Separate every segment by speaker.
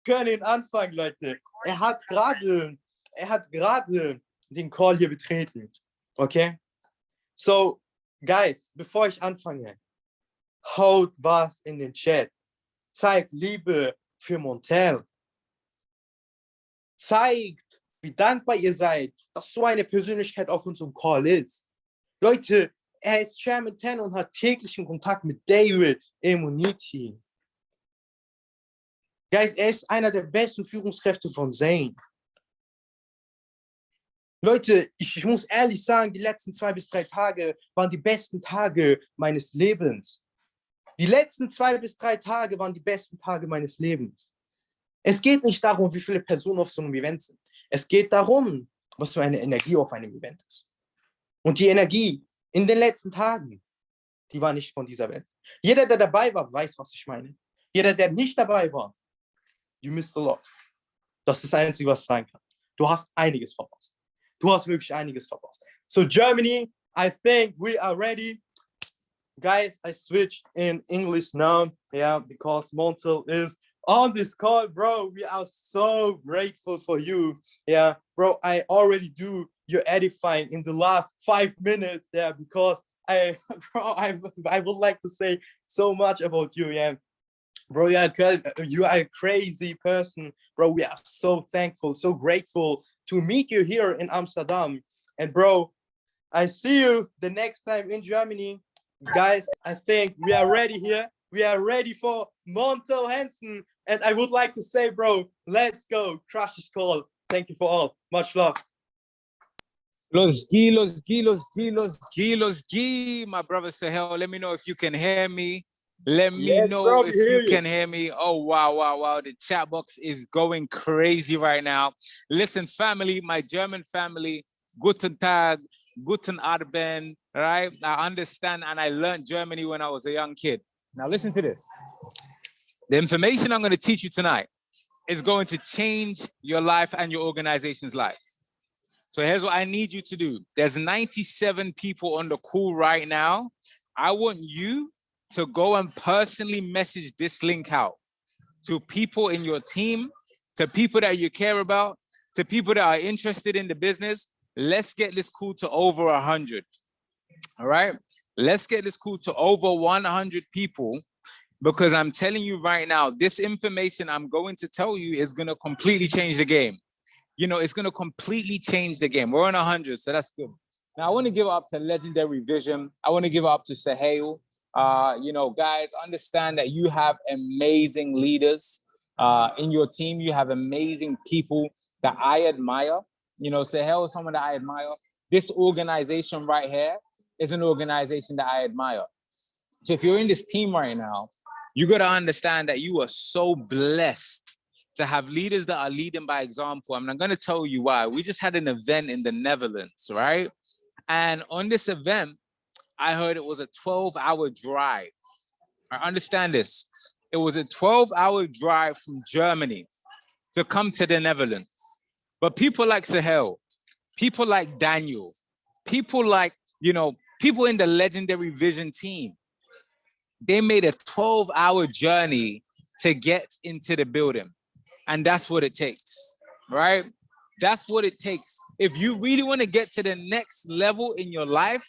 Speaker 1: können ihn anfangen, Leute. Er hat gerade den Call hier betreten. Okay? So, guys, bevor ich anfange, haut was in den Chat. Zeigt Liebe für Montel. Zeigt, wie dankbar ihr seid, dass so eine Persönlichkeit auf unserem Call ist. Leute, er ist Chairman 10 und hat täglichen Kontakt mit David Imonitie. Guys, er ist einer der besten Führungskräfte von Zain. Leute, ich muss ehrlich sagen, die letzten 2 bis 3 Tage waren die besten Tage meines Lebens. Die letzten 2 bis 3 Tage waren die besten Tage meines Lebens. Es geht nicht darum, wie viele Personen auf so einem Event sind. Es geht darum, was für eine Energie auf einem Event ist. Und die Energie in den letzten Tagen, die war nicht von dieser Welt. Jeder, der dabei war, weiß, was ich meine. Jeder, der nicht dabei war, you missed a lot. Das ist das Einzige, was sein kann. Du hast einiges verpasst. Du hast wirklich einiges verpasst. So Germany, I think we are ready. Guys, I switch in English now, yeah, because Montel is on this call, bro. We are so grateful for you. Yeah, bro, I already do your edifying in the last 5 minutes, yeah, because I would like to say so much about you, yeah. Bro, you are a crazy person, bro. We are so thankful, so grateful to meet you here in Amsterdam. And bro, I see you the next time in Germany. Guys, I think we are ready here. We are ready for Montel Hanson. And I would like to say, bro, let's go. Crush this call. Thank you for all. Much love.
Speaker 2: Los Gi, my brother Sahel. Let me know if you can hear me. Let me know
Speaker 1: bro,
Speaker 2: if you can hear me. Oh, wow. The chat box is going crazy right now. Listen, family, my German family, Guten Tag, Guten Abend, right? I understand and I learned Germany when I was a young kid. Now listen to this. The information I'm going to teach you tonight is going to change your life and your organization's life. So here's what I need you to do. There's 97 people on the call right now. I want you to go and personally message this link out to people in your team, to people that you care about, to people that are interested in the business. Let's get this call to over 100. All right? Let's get this call to over 100 people, because I'm telling you right now, this information I'm going to tell you is going to completely change the game. You know, it's going to completely change the game. We're on 100, so that's good. Now, I want to give it up to Legendary Vision. I want to give it up to Sahel. You know, guys, understand that you have amazing leaders in your team. You have amazing people that I admire. You know, Sahel is someone that I admire. This organization right here is an organization that I admire. So if you're in this team right now, you got to understand that you are so blessed to have leaders that are leading by example. I'm going to tell you why. We just had an event in the Netherlands, right? And on this event, I heard it was a 12-hour drive. I understand this. It was a 12-hour drive from Germany to come to the Netherlands. But people like Sahel, people like Daniel, people like, you know, people in the Legendary Vision team, they made a 12-hour journey to get into the building. And that's what it takes, right? That's what it takes. If you really want to get to the next level in your life,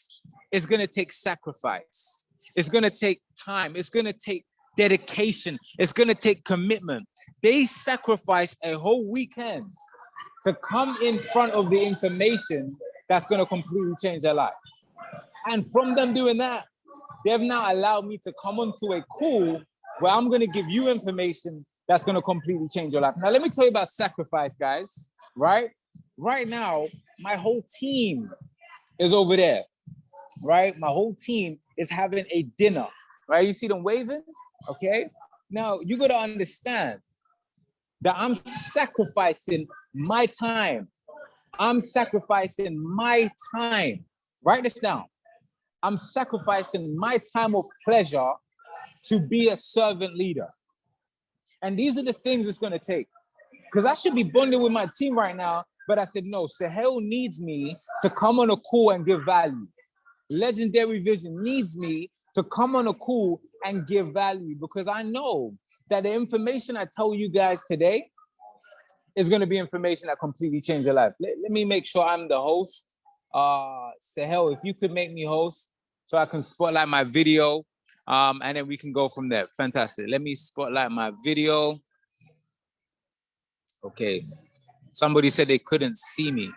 Speaker 2: it's going to take sacrifice. It's going to take time. It's going to take dedication. It's going to take commitment. They sacrificed a whole weekend to come in front of the information that's going to completely change their life. And from them doing that, they've now allowed me to come onto a call where I'm going to give you information that's going to completely change your life. Now, let me tell you about sacrifice, guys, right? Right now, my whole team is over there, right? My whole team is having a dinner, right? You see them waving, okay? Now, you got to understand that I'm sacrificing my time. I'm sacrificing my time. Write this down. I'm sacrificing my time of pleasure to be a servant leader. And these are the things it's going to take. Because I should be bonding with my team right now, but I said, no, Sahel needs me to come on a call and give value. Legendary Vision needs me to come on a call and give value, because I know that the information I tell you guys today is going to be information that completely change your life. Let me make sure I'm the host. Sahel, if you could make me host so I can spotlight my video, and then we can go from there. Fantastic. Let me spotlight my video. Okay. Somebody said they couldn't see me.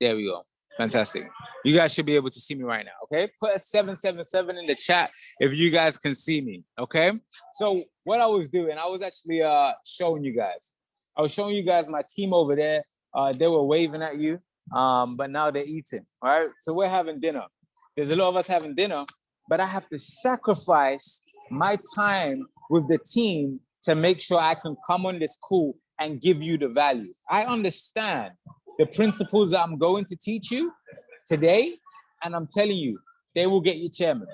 Speaker 2: There we go. Fantastic. You guys should be able to see me right now, okay? Put a 777 in the chat if you guys can see me, okay? So what I was doing, I was actually showing you guys. I was showing you guys my team over there. They were waving at you, but now they're eating, all right? So we're having dinner. There's a lot of us having dinner, but I have to sacrifice my time with the team to make sure I can come on this call and give you the value. I understand the principles that I'm going to teach you today, and I'm telling you, they will get you chairman.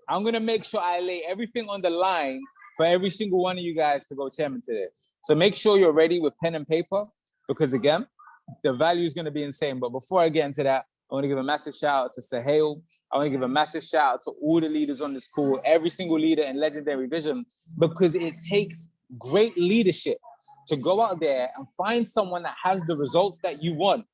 Speaker 2: I'm gonna make sure I lay everything on the line for every single one of you guys to go chairman today. So make sure you're ready with pen and paper, because again, the value is gonna be insane. But before I get into that, I wanna give a massive shout out to Sahel. I wanna give a massive shout out to all the leaders on this call, every single leader in Legendary Vision, because it takes great leadership to go out there and find someone that has the results that you want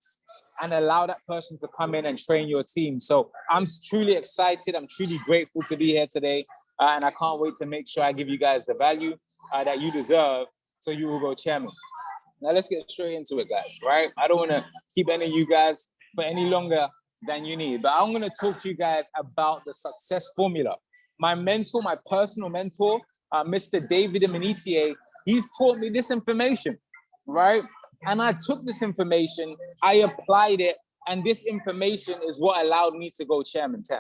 Speaker 2: and allow that person to come in and train your team. So I'm truly excited. I'm truly grateful to be here today. And I can't wait to make sure I give you guys the value that you deserve so you will go chairman. Now let's get straight into it, guys, right? I don't want to keep any of you guys for any longer than you need, but I'm going to talk to you guys about the success formula. My mentor, my personal mentor, Mr. David Imonitie, he's taught me this information, right? And I took this information, I applied it, and this information is what allowed me to go chairman 10.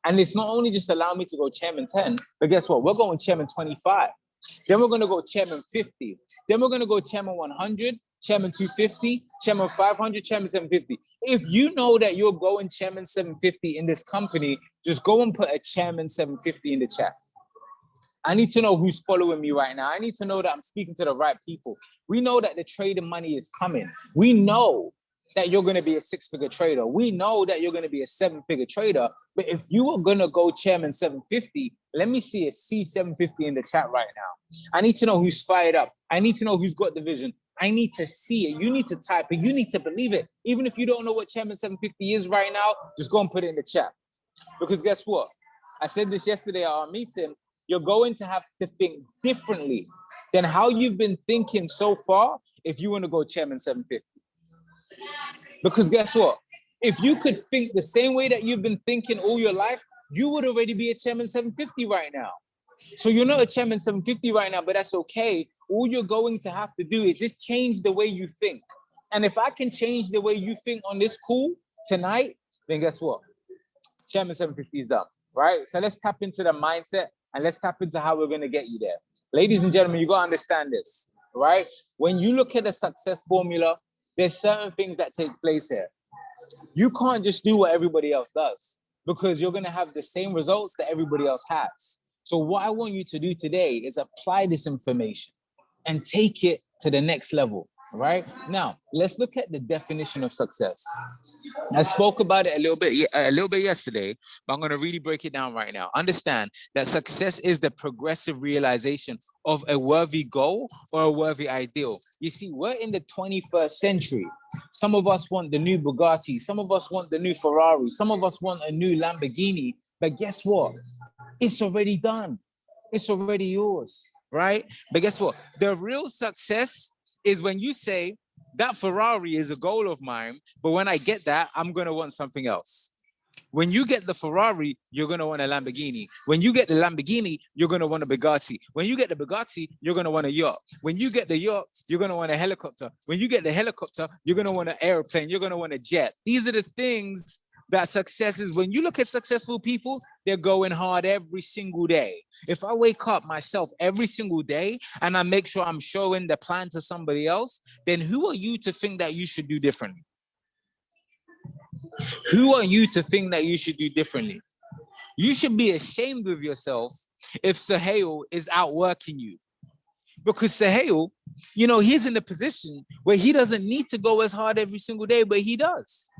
Speaker 2: And it's not only just allowed me to go chairman 10, but guess what? We're going chairman 25. Then we're going to go chairman 50. Then we're going to go chairman 100, chairman 250, chairman 500, chairman 750. If you know that you're going chairman 750 in this company, just go and put a chairman 750 in the chat. I need to know who's following me right now. I need to know that I'm speaking to the right people. We know that the trading money is coming. We know that you're going to be a 6-figure trader. We know that you're going to be a 7-figure trader. But if you are going to go chairman 750, let me see a C750 in the chat right now. I need to know who's fired up. I need to know who's got the vision. I need to see it. You need to type it. You need to believe it. Even if you don't know what chairman 750 is right now, just go and put it in the chat. Because guess what? I said this yesterday at our meeting. You're going to have to think differently than how you've been thinking so far if you want to go chairman 750. Because guess what? If you could think the same way that you've been thinking all your life, you would already be a chairman 750 right now. So you're not a chairman 750 right now, but that's okay. All you're going to have to do is just change the way you think. And if I can change the way you think on this call tonight, then guess what? Chairman 750 is done, right? So let's tap into the mindset. And let's tap into how we're going to get you there. Ladies and gentlemen, you got to understand this, right? When you look at the success formula, there's certain things that take place here. You can't just do what everybody else does because you're going to have the same results that everybody else has. So what I want you to do today is apply this information and take it to the next level, right? Now, let's look at the definition of success. I spoke about it a little bit yesterday, but I'm going to really break it down right now. Understand that success is the progressive realization of a worthy goal or a worthy ideal. You see, we're in the 21st century. Some of us want the new Bugatti. Some of us want the new Ferrari. Some of us want a new Lamborghini. But guess what? It's already done. It's already yours, right? But guess what? The real success is when you say, that Ferrari is a goal of mine, but when I get that, I'm going to want something else. When you get the Ferrari, you're going to want a Lamborghini. When you get the Lamborghini, you're going to want a Bugatti. When you get the Bugatti, you're going to want a yacht. When you get the yacht, you're going to want a helicopter. When you get the helicopter, you're going to want an airplane. You're going to want a jet. These are the things that success is. When you look at successful people, they're going hard every single day. If I wake up myself every single day and I make sure I'm showing the plan to somebody else, then who are you to think that you should do differently? Who are you to think that you should do differently? You should be ashamed of yourself if Sahel is outworking you. Because Sahel, you know, he's in a position where he doesn't need to go as hard every single day, but he does.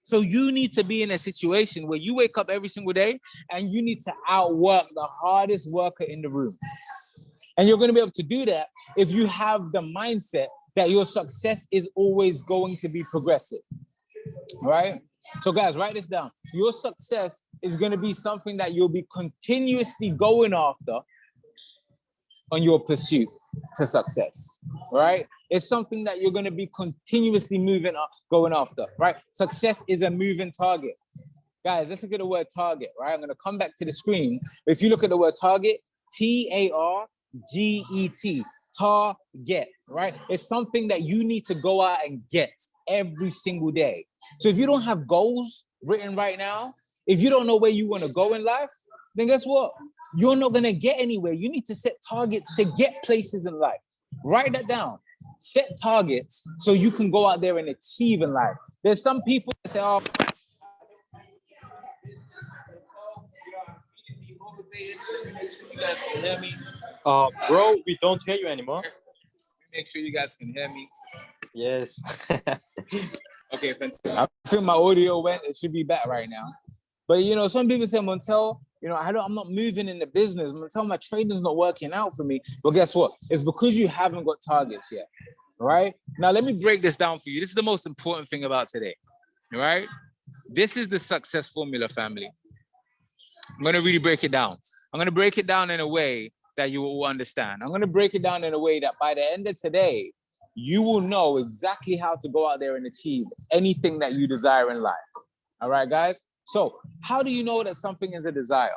Speaker 2: So you need to be in a situation where you wake up every single day and you need to outwork the hardest worker in the room. And you're going to be able to do that if you have the mindset that your success is always going to be progressive, right? So guys, write this down. Your success is going to be something that you'll be continuously going after on your pursuit to success, right? It's something that you're going to be continuously going after, right? Success is a moving target. Guys, let's look at the word target, right? I'm going to come back to the screen. If you look at the word target, Target, target, right? It's something that you need to go out and get every single day. So if you don't have goals written right now, if you don't know where you want to go in life, then guess what? You're not going to get anywhere. You need to set targets to get places in life. Write that down. Set targets so you can go out there and achieve in life. There's some people that say, oh, make sure you guys can hear me.
Speaker 1: Bro, we don't hear you anymore.
Speaker 2: Make sure you guys can hear me.
Speaker 1: Yes.
Speaker 2: Okay, fantastic. I feel my audio went. It should be back right now. But you know, some people say, Montel, you know, I'm not moving in the business. Montel, my trading's not working out for me. But guess what? It's because you haven't got targets yet. Right? Now, let me break this down for you. This is the most important thing about today. Right? This is the success formula, family. I'm going to really break it down. I'm going to break it down in a way that you will understand. I'm going to break it down in a way that by the end of today, you will know exactly how to go out there and achieve anything that you desire in life. All right, guys? So how do you know that something is a desire?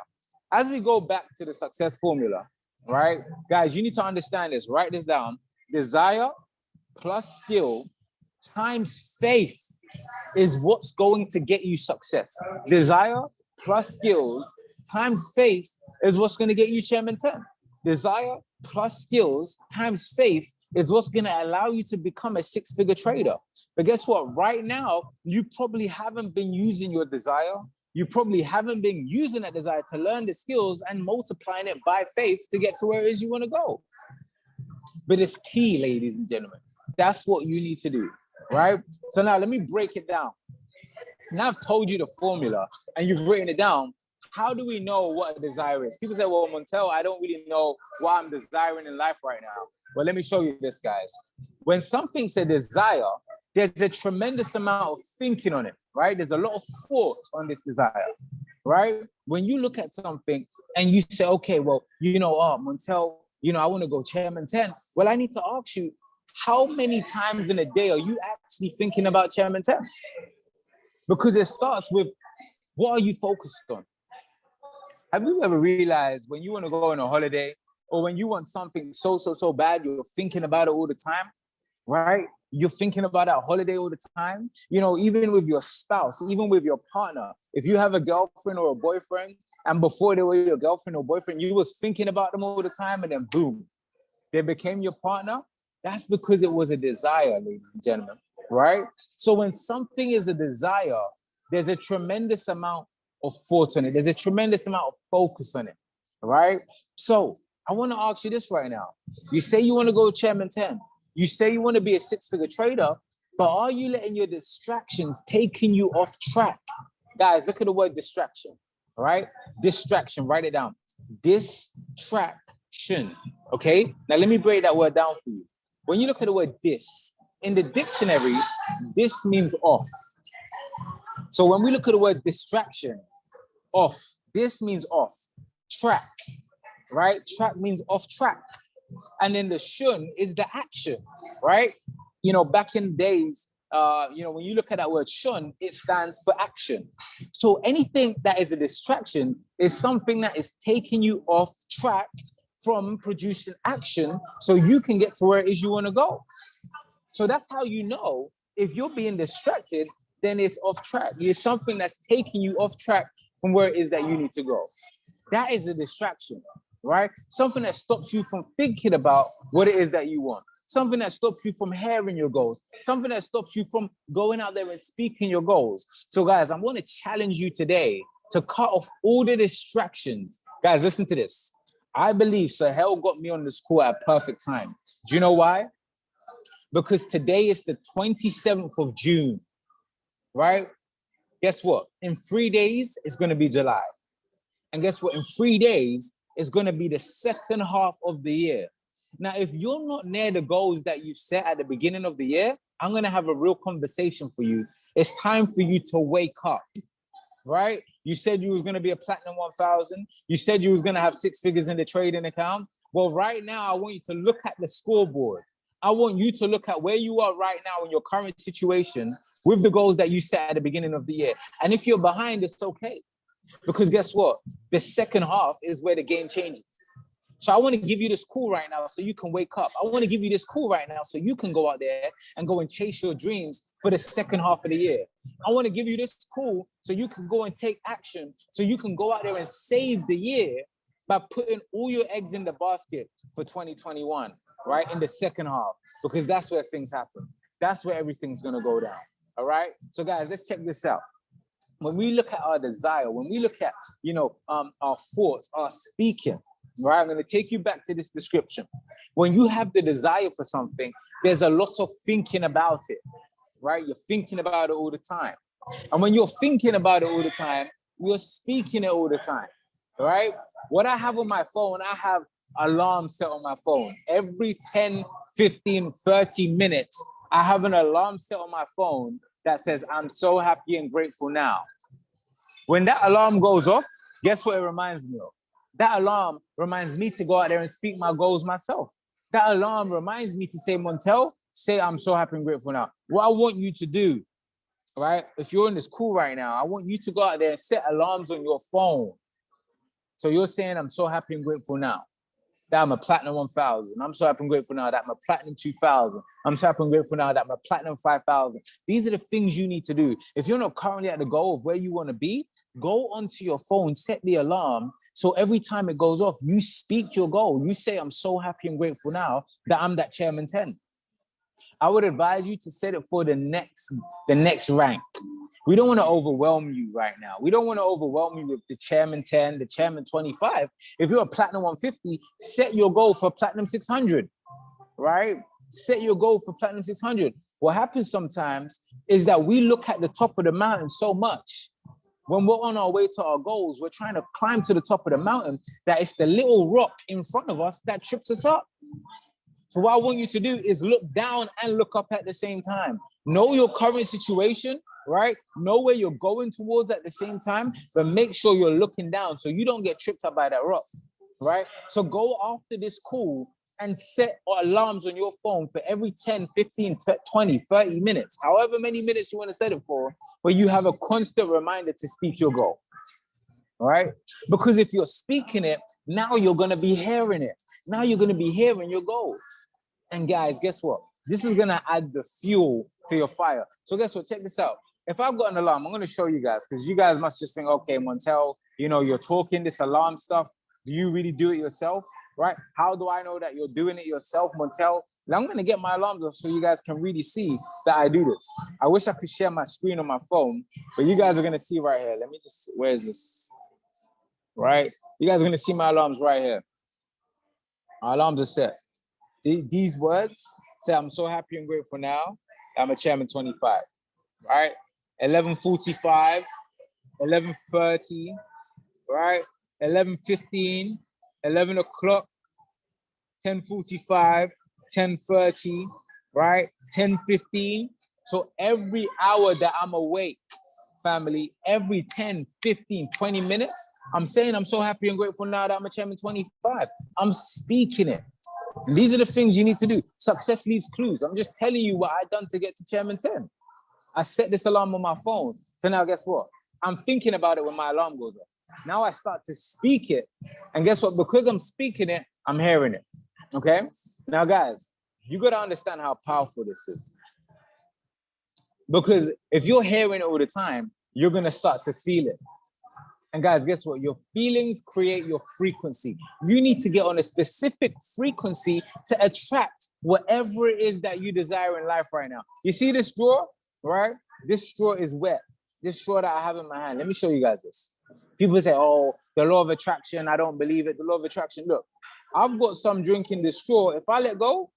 Speaker 2: As we go back to the success formula, right? Guys, you need to understand this. Write this down. Desire plus skill times faith is what's going to get you success. Desire plus skills times faith is what's going to get you Chairman 10. Desire plus skills times faith is what's going to allow you to become a six-figure trader. But guess what? Right now, you probably haven't been using your desire. You probably haven't been using that desire to learn the skills and multiplying it by faith to get to where it is you want to go. But it's key, ladies and gentlemen. That's what you need to do, right? So now let me break it down. Now I've told you the formula and you've written it down. How do we know what a desire is? People say, well, Montel, I don't really know what I'm desiring in life right now. Well, let me show you this, guys. When something's a desire, there's a tremendous amount of thinking on it, right? There's a lot of thought on this desire, right? When you look at something and you say, okay, well, you know, Montel, you know, I want to go Chairman 10. Well, I need to ask you, how many times in a day are you actually thinking about Chairman 10? Because it starts with, what are you focused on? Have you ever realized when you want to go on a holiday or when you want something so bad, you're thinking about it all the time, right? You're thinking about that holiday all the time. You know, even with your spouse, even with your partner, if you have a girlfriend or a boyfriend and before they were your girlfriend or boyfriend, you was thinking about them all the time and then boom, they became your partner. That's because it was a desire, ladies and gentlemen, right? So when something is a desire, there's a tremendous amount of thought on it. There's a tremendous amount of focus on it, right? So I want to ask you this right now. You say you want to go Chairman 10. You say you want to be a six-figure trader, but are you letting your distractions taking you off track? Guys, look at the word distraction, all right? Distraction, write it down. Distraction, okay? Now let me break that word down for you. When you look at the word dis, in the dictionary, this means off. So when we look at the word distraction, off, this means off. Track, right? Track means off track. And then the shun is the action, right? You know, back in days, you know, when you look at that word shun, it stands for action. So anything that is a distraction is something that is taking you off track from producing action so you can get to where it is you want to go. So that's how you know if you're being distracted, then it's off track. It's something that's taking you off track from where it is that you need to go. That is a distraction, right? Something that stops you from thinking about what it is that you want. Something that stops you from hearing your goals. Something that stops you from going out there and speaking your goals. So guys, I'm going to challenge you today to cut off all the distractions. Guys, listen to this. I believe Sahel got me on this call at a perfect time. Do you know why? Because today is the 27th of June, right? Guess what? In 3 days, it's going to be July. And guess what? In 3 days, is going to be the second half of the year. Now, if you're not near the goals that you set at the beginning of the year, I'm going to have a real conversation for you. It's time for you to wake up, right? You said you was going to be a platinum 1000. You said you was going to have 6 figures in the trading account. Well, right now, I want you to look at the scoreboard. I want you to look at where you are right now in your current situation with the goals that you set at the beginning of the year. And if you're behind, it's okay. Because guess what? The second half is where the game changes. So I want to give you this call right now so you can wake up. I want to give you this call right now so you can go out there and go and chase your dreams for the second half of the year. I want to give you this call so you can go and take action, so you can go out there and save the year by putting all your eggs in the basket for 2021, right? In the second half, because that's where things happen. That's where everything's going to go down. All right. So guys, let's check this out. When we look at our desire, when we look at, our thoughts, our speaking, right? I'm going to take you back to this description. When you have the desire for something, there's a lot of thinking about it, right? You're thinking about it all the time. And when you're thinking about it all the time, you're speaking it all the time, right? What I have on my phone, I have alarms set on my phone. Every 10, 15, 30 minutes, I have an alarm set on my phone that says, I'm so happy and grateful now. When that alarm goes off, guess what it reminds me of? That alarm reminds me to go out there and speak my goals myself. That alarm reminds me to say, Montel, say, I'm so happy and grateful now. What I want you to do, right? If you're in this call right now, I want you to go out there and set alarms on your phone. So you're saying, I'm so happy and grateful now that I'm a platinum 1000. I'm so happy and grateful now that I'm a platinum 2000. I'm so happy and grateful now that I'm a platinum 5000. These are the things you need to do. If you're not currently at the goal of where you want to be, go onto your phone, set the alarm. So every time it goes off, you speak your goal. You say, I'm so happy and grateful now that I'm that chairman 10. I would advise you to set it for the next rank. We don't want to overwhelm you right now. We don't want to overwhelm you with the chairman 10, the chairman 25. If you're a platinum 150, set your goal for platinum 600, right? Set your goal for platinum 600. What happens sometimes is that we look at the top of the mountain so much. When we're on our way to our goals, we're trying to climb to the top of the mountain, that it's the little rock in front of us that trips us up. So what I want you to do is look down and look up at the same time. Know your current situation, right? Know where you're going towards at the same time, but make sure you're looking down so you don't get tripped up by that rock, right? So go after this call and set alarms on your phone for every 10, 15, 20, 30 minutes, however many minutes you want to set it for, where you have a constant reminder to speak your goal. All right? Because if you're speaking it, now you're going to be hearing it. Now you're going to be hearing your goals. And guys, guess what? This is going to add the fuel to your fire. So guess what? Check this out. If I've got an alarm, I'm going to show you guys, because you guys must just think, okay, Montel, you're talking this alarm stuff. Do you really do it yourself? Right? How do I know that you're doing it yourself, Montel? Now I'm going to get my alarms off so you guys can really see that I do this. I wish I could share my screen on my phone, but you guys are going to see right here. Let me just, where is this? Right? You guys are going to see my alarms right here. My alarms are set. These words say, I'm so happy and grateful now. I'm a chairman 25, right? 11:45, 11:30, right? 11:15, 11 o'clock, 10:45, 10:30, right? 10:15. So every hour that I'm awake, family, every 10, 15, 20 minutes, I'm saying I'm so happy and grateful now that I'm a chairman 25. I'm speaking it. And these are the things you need to do. Success leaves clues. I'm just telling you what I've done to get to chairman 10. I set this alarm on my phone. So now guess what? I'm thinking about it when my alarm goes off. Now I start to speak it. And guess what? Because I'm speaking it, I'm hearing it. Okay? Now guys, you got to understand how powerful this is. Because if you're hearing it all the time, you're going to start to feel it. And guys, guess what? Your feelings create your frequency. You need to get on a specific frequency to attract whatever it is that you desire in life right now. You see this straw, right? This straw is wet. This straw that I have in my hand. Let me show you guys this. People say, oh, the law of attraction, I don't believe it. The law of attraction. Look, I've got some drink in this straw. If I let go,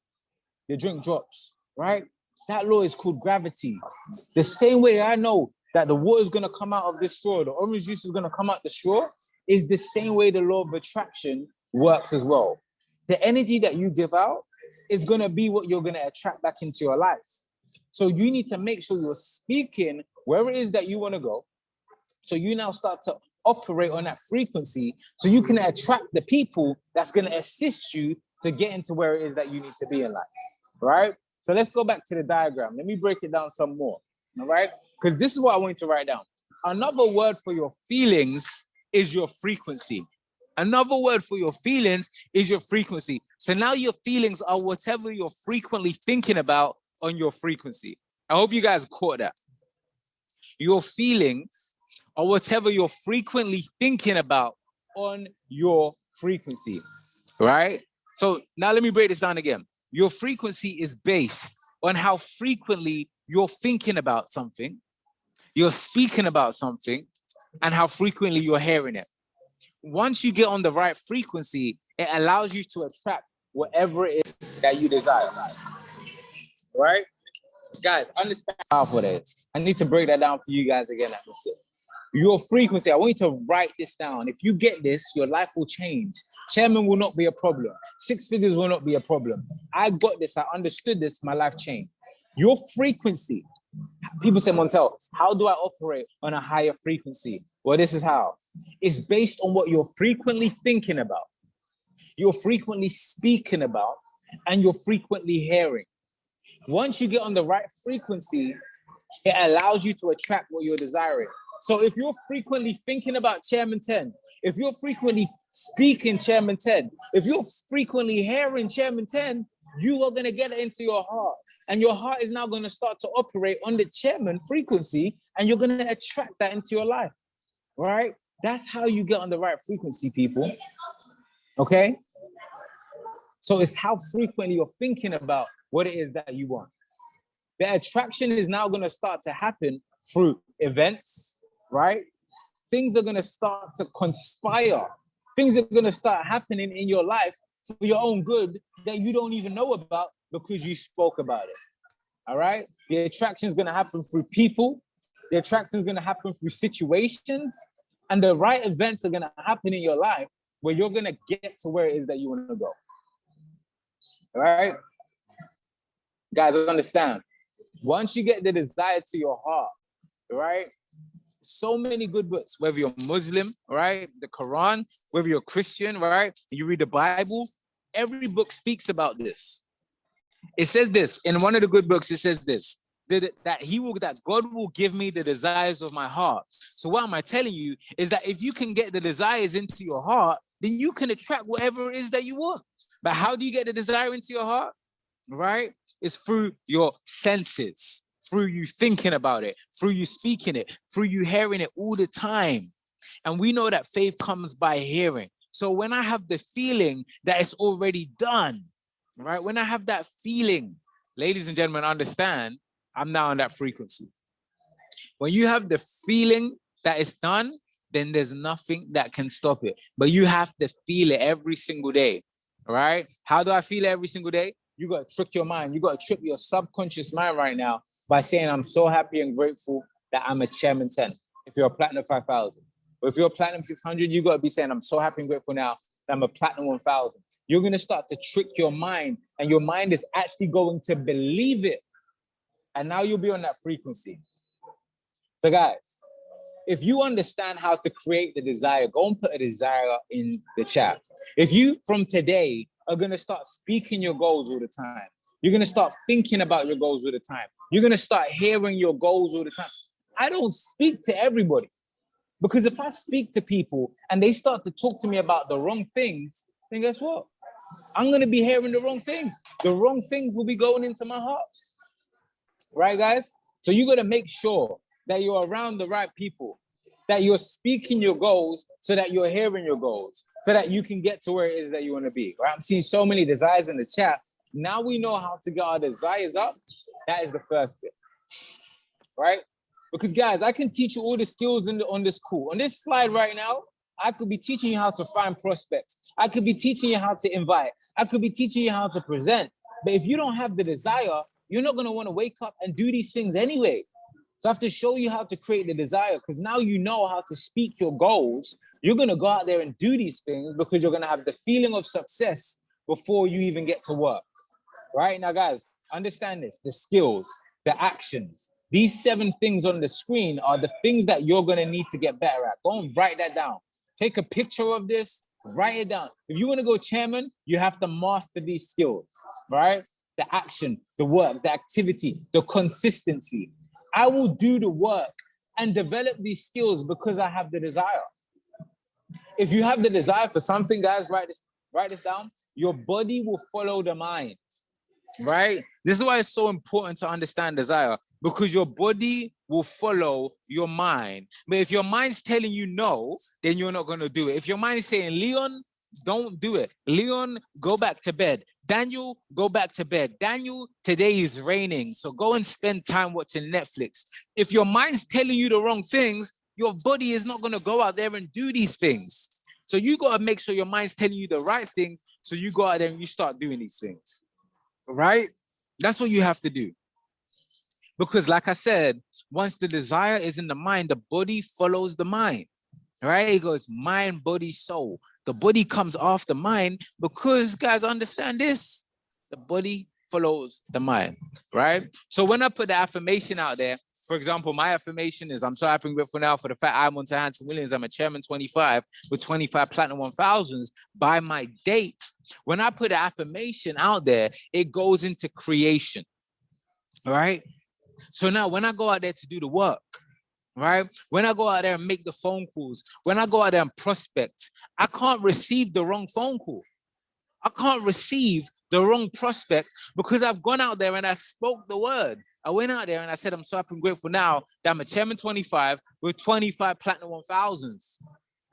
Speaker 2: the drink drops, right? That law is called gravity. The same way I know that the water is going to come out of this straw, the orange juice is going to come out the straw, is the same way the law of attraction works as well. The energy that you give out is going to be what you're going to attract back into your life. So you need to make sure you're speaking where it is that you want to go. So you now start to operate on that frequency so you can attract the people that's going to assist you to get into where it is that you need to be in life, right? So let's go back to the diagram. Let me break it down some more, all right? Because this is what I want you to write down. Another word for your feelings is your frequency. Another word for your feelings is your frequency. So now your feelings are whatever you're frequently thinking about on your frequency. I hope you guys caught that. Your feelings are whatever you're frequently thinking about on your frequency, right? So now let me break this down again. Your frequency is based on how frequently you're thinking about something, you're speaking about something, and how frequently you're hearing it. Once you get on the right frequency, it allows you to attract whatever it is that you desire, right? Guys, understand how powerful that is. I need to break that down for you guys again. Your frequency, I want you to write this down. If you get this, your life will change. Chairman will not be a problem. Six figures will not be a problem. I got this. I understood this. My life changed. Your frequency. People say, Montel, how do I operate on a higher frequency? Well, this is how. It's based on what you're frequently thinking about, you're frequently speaking about, and you're frequently hearing. Once you get on the right frequency, it allows you to attract what you're desiring. So if you're frequently thinking about Chairman 10, if you're frequently speaking Chairman 10, if you're frequently hearing Chairman 10, you are going to get it into your heart. And your heart is now going to start to operate on the Chairman frequency, and you're going to attract that into your life, right? That's how you get on the right frequency, people, okay? So it's how frequently you're thinking about what it is that you want. The attraction is now going to start to happen through events, right? Things are going to start to conspire. Things are going to start happening in your life for your own good that you don't even know about because you spoke about it, all right? The attraction is going to happen through people. The attraction is going to happen through situations. And the right events are going to happen in your life where you're going to get to where it is that you want to go, all right? Guys, understand. Once you get the desire to your heart, right? So many good books, whether you're Muslim, right? The Quran, whether you're Christian, right? You read the Bible, every book speaks about this. It says this, in one of the good books, it says this, that God will give me the desires of my heart. So what am I telling you is that if you can get the desires into your heart, then you can attract whatever it is that you want. But how do you get the desire into your heart? Right? It's through your senses, through you thinking about it, through you speaking it, through you hearing it all the time. And we know that faith comes by hearing. So when I have the feeling that it's already done, right? When I have that feeling, ladies and gentlemen, understand, I'm now on that frequency. When you have the feeling that it's done, then there's nothing that can stop it. But you have to feel it every single day, right? How do I feel it every single day? You got to trick your mind. You got to trick your subconscious mind right now by saying, I'm so happy and grateful that I'm a Chairman 10. If you're a Platinum 5,000. Or if you're a Platinum 600, you got to be saying, I'm so happy and grateful now that I'm a Platinum 1,000. You're going to start to trick your mind, and your mind is actually going to believe it. And now you'll be on that frequency. So guys, if you understand how to create the desire, go and put a desire in the chat. If you, from today, are going to start speaking your goals all the time, you're going to start thinking about your goals all the time, you're going to start hearing your goals all the time. I don't speak to everybody, because if I speak to people and they start to talk to me about the wrong things, then guess what? I'm going to be hearing the wrong things. The wrong things will be going into my heart. Right, guys? So you got to make sure that you're around the right people, that you're speaking your goals so that you're hearing your goals, so that you can get to where it is that you want to be. Right? I'm seeing so many desires in the chat. Now we know how to get our desires up. That is the first bit, right? Because guys, I can teach you all the skills on this call. On this slide right now, I could be teaching you how to find prospects. I could be teaching you how to invite. I could be teaching you how to present. But if you don't have the desire, you're not going to want to wake up and do these things anyway. So I have to show you how to create the desire, because now you know how to speak your goals You're going to go out there and do these things because you're going to have the feeling of success before you even get to work. Right? Now, guys, understand this. The skills, the actions, these 7 things on the screen are the things that you're going to need to get better at. Go and write that down. Take a picture of this, write it down. If you want to go chairman, you have to master these skills, right? The action, the work, the activity, the consistency. I will do the work and develop these skills because I have the desire. If you have the desire for something, guys, write this down. Your body will follow the mind, right? This is why it's so important to understand desire, because your body will follow your mind. But if your mind's telling you no, then you're not going to do it. If your mind is saying, Leon, don't do it. Leon, go back to bed. Daniel, go back to bed. Daniel, today is raining, so go and spend time watching Netflix. If your mind's telling you the wrong things, your body is not going to go out there and do these things. So you got to make sure your mind's telling you the right things, so you go out there and you start doing these things, right? That's what you have to do. Because like I said, once the desire is in the mind, the body follows the mind, right? It goes mind, body, soul. The body comes after mind because, guys, understand this. The body follows the mind, right? So when I put the affirmation out there, for example, my affirmation is, I'm so happy and grateful now for the fact I'm Montel Hanson Williams. I'm a chairman 25 with 25 platinum 1000s by my date. When I put the affirmation out there, it goes into creation, all right? So now when I go out there to do the work, right? When I go out there and make the phone calls, when I go out there and prospect, I can't receive the wrong phone call. I can't receive the wrong prospect because I've gone out there and I spoke the word. I went out there and I said, I'm so happy and grateful now that I'm a chairman 25 with 25 platinum 1000s.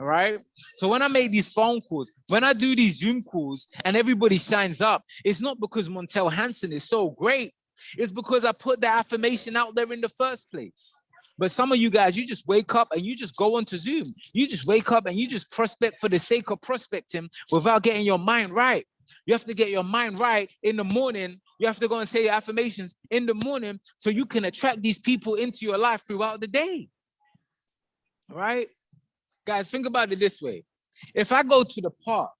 Speaker 2: All right. So when I make these phone calls, when I do these Zoom calls and everybody signs up, it's not because Montel Hanson is so great. It's because I put the affirmation out there in the first place. But some of you guys, you just wake up and you just go onto Zoom. You just wake up and you just prospect for the sake of prospecting without getting your mind right. You have to get your mind right in the morning. You have to go and say your affirmations in the morning so you can attract these people into your life throughout the day. All right? Guys, think about it this way. If I go to the park,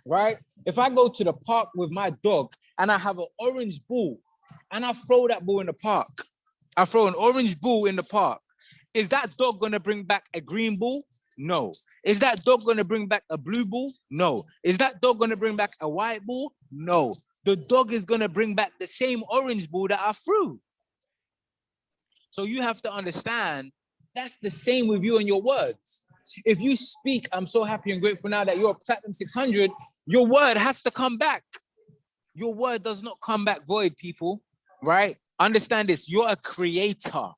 Speaker 2: right? If I go to the park with my dog and I have an orange ball and I throw that ball in the park, I throw an orange ball in the park, is that dog going to bring back a green ball? No. Is that dog going to bring back a blue ball? No. Is that dog going to bring back a white ball? No. The dog is going to bring back the same orange ball that I threw. So you have to understand that's the same with you and your words. If you speak, I'm so happy and grateful now that you're a platinum 600, your word has to come back. Your word does not come back void, people, right? Understand this. You're a creator.